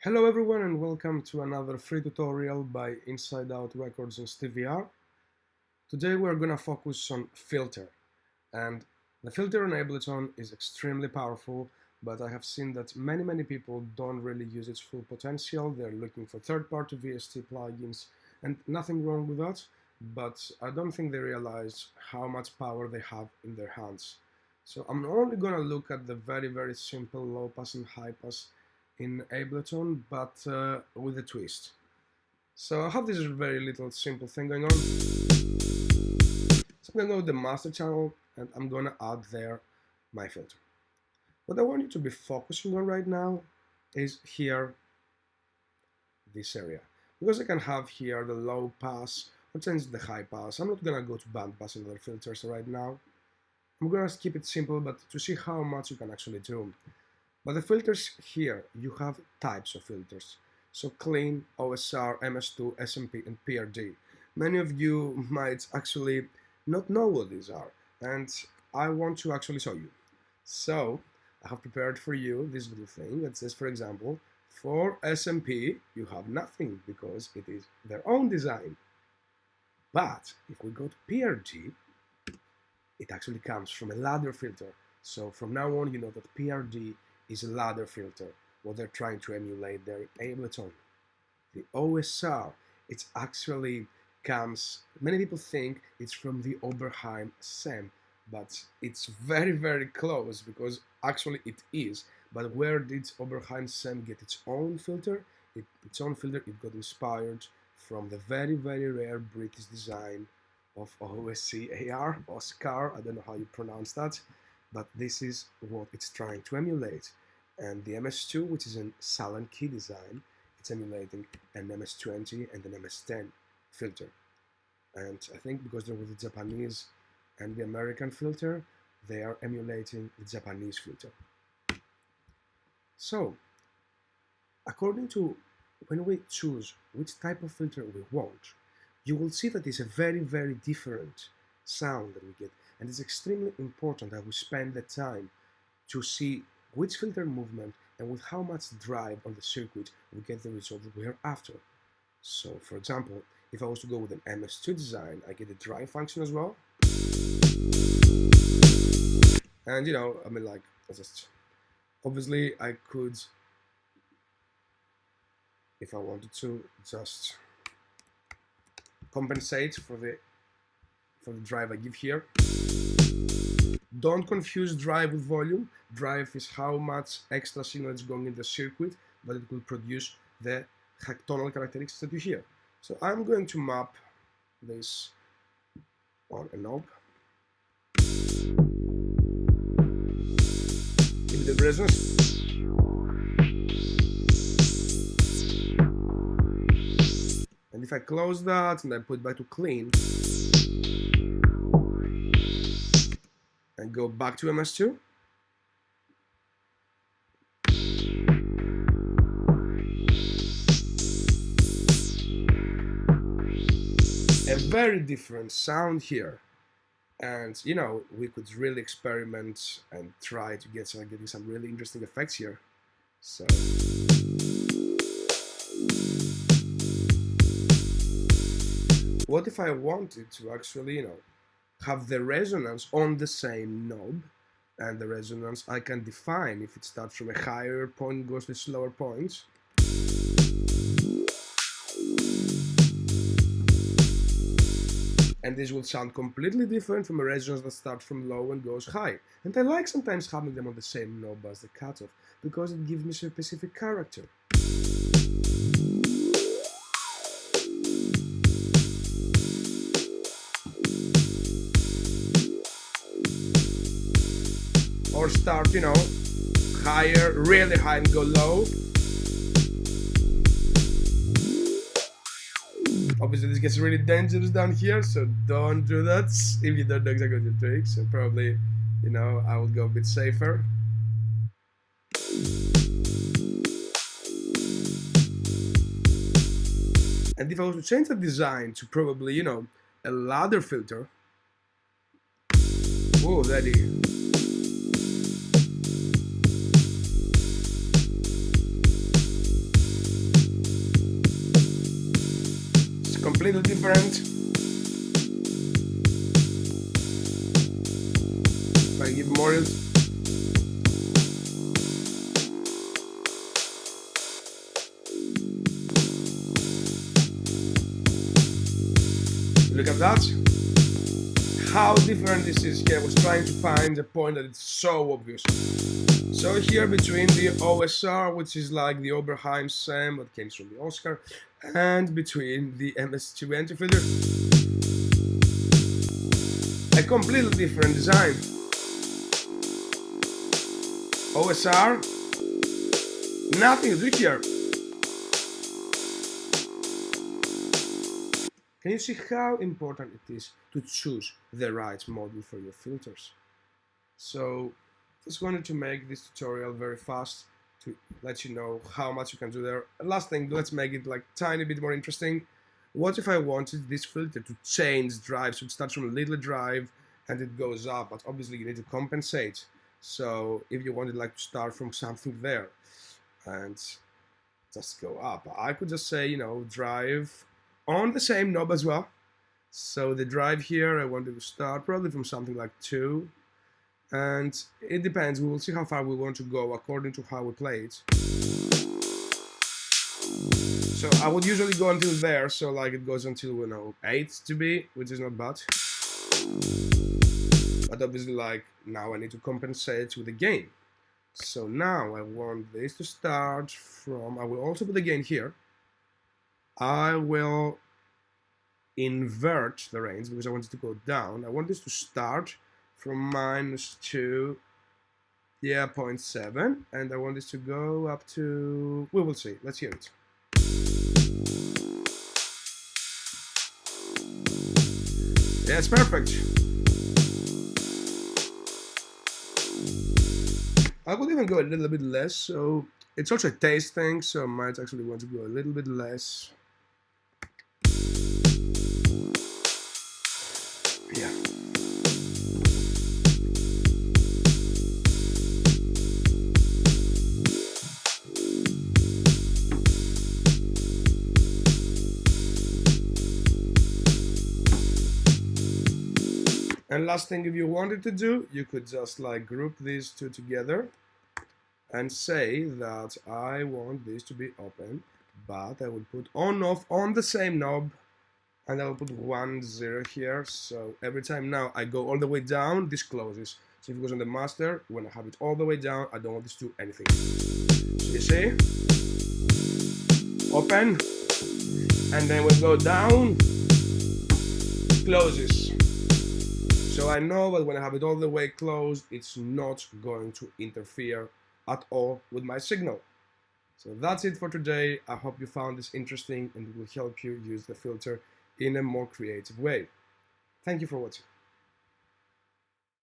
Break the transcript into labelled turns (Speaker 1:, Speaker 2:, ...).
Speaker 1: Hello everyone and welcome to another free tutorial by Inside Out Records and Steve VR. Today we're gonna focus on filter, and the filter on Ableton is extremely powerful, but I have seen that many people don't really use its full potential. They're looking for third-party VST plugins, and nothing wrong with that, but I don't think they realize how much power they have in their hands. So I'm only gonna look at the very simple low pass and high pass in Ableton, but with a twist. So I have this very little simple thing going on. So I'm gonna go to the master channel and I'm gonna add there my filter. What I want you to be focusing on right now is here, this area. Because I can have here the low pass or change the high pass. I'm not gonna go to band pass and other filters right now. I'm gonna keep it simple, but to see how much you can actually do. But the filters here, you have types of filters. So clean, OSR, MS2, SMP, and PRD. Many of you might actually not know what these are, and I want to actually show you. So I have prepared for you this little thing that says, for example, for SMP, you have nothing because it is their own design. But if we go to PRD, it actually comes from a ladder filter. So from now on, you know that PRD is a ladder filter, what they're trying to emulate there in Ableton. The OSR, it actually comes, many people think it's from the Oberheim SEM, but it's very close because actually it is. But where did Oberheim SEM get its own filter? It got inspired from the very rare British design of OSCAR, Oscar, I don't know how you pronounce that, but this is what it's trying to emulate. And the MS2, which is a Salon key design, it's emulating an MS20 and an MS10 filter. And I think because they're with the Japanese and the American filter, they are emulating the Japanese filter. So, according to when we choose which type of filter we want, you will see that it's a very different sound that we get. And it's extremely important that we spend the time to see which filter movement and with how much drive on the circuit we get the result that we are after. So for example, if I was to go with an MS2 design, I get a drive function as well. And you know, I mean, like, obviously I could, if I wanted to, just compensate for the drive I give here. Don't confuse drive with volume. Drive is how much extra signal is going in the circuit, but it will produce the tonal characteristics that you hear. So I'm going to map this on a knob. Give it a resonance. And if I close that and I put it back to clean, and go back to MS2. A very different sound here. And you know, we could really experiment and try to getting some really interesting effects here. So what if I wanted to actually, you know, have the resonance on the same knob, and the resonance I can define if it starts from a higher point and goes to slower points. And this will sound completely different from a resonance that starts from low and goes high. And I like sometimes having them on the same knob as the cutoff, because it gives me a specific character. Or start, you know, higher, really high and go low. Obviously this gets really dangerous down here, so don't do that if you don't know exactly what you're doing. So probably, you know, I will go a bit safer. And if I was to change the design to probably, you know, a ladder filter. Whoa, daddy. completely different. If I give more, look at that. How different this is here. I was trying to find a point that it's so obvious. So here between the OSR, which is like the Oberheim Sam that came from the Oscar, and between the MS2 filter, a completely different design. OSR, nothing to do here. Can you see how important it is to choose the right model for your filters? So just wanted to make this tutorial very fast to let you know how much you can do there. Last thing, let's make it like tiny bit more interesting. What if I wanted this filter to change drive? So it starts from a little drive and it goes up, but obviously you need to compensate. So if you wanted like to start from something there and just go up, I could just say, you know, drive on the same knob as well. So the drive here, I wanted to start probably from something like 2. And it depends, we will see how far we want to go according to how we play it. So I would usually go until there, so like it goes until, you know, 8 to be, which is not bad. But obviously like now I need to compensate with the gain. So now I want this to start from, I will also put the gain here. I will invert the range because I want it to go down. I want this to start from -2, yeah, 0.7, and I want this to go up to, we will see, let's hear it. Yeah, it's perfect. I would even go a little bit less, so it's also a taste thing, so I might actually want to go a little bit less. Yeah. And last thing, if you wanted to do, you could just like group these two together and say that I want this to be open, but I will put on/off on the same knob, and I will put 1, 0 here. So every time now I go all the way down, this closes. So if it goes on the master, when I have it all the way down, I don't want this to do anything. So you see? Open, and then we go down, closes. So I know that when I have it all the way closed, it's not going to interfere at all with my signal. So that's it for today. I hope you found this interesting and it will help you use the filter in a more creative way. Thank you for watching.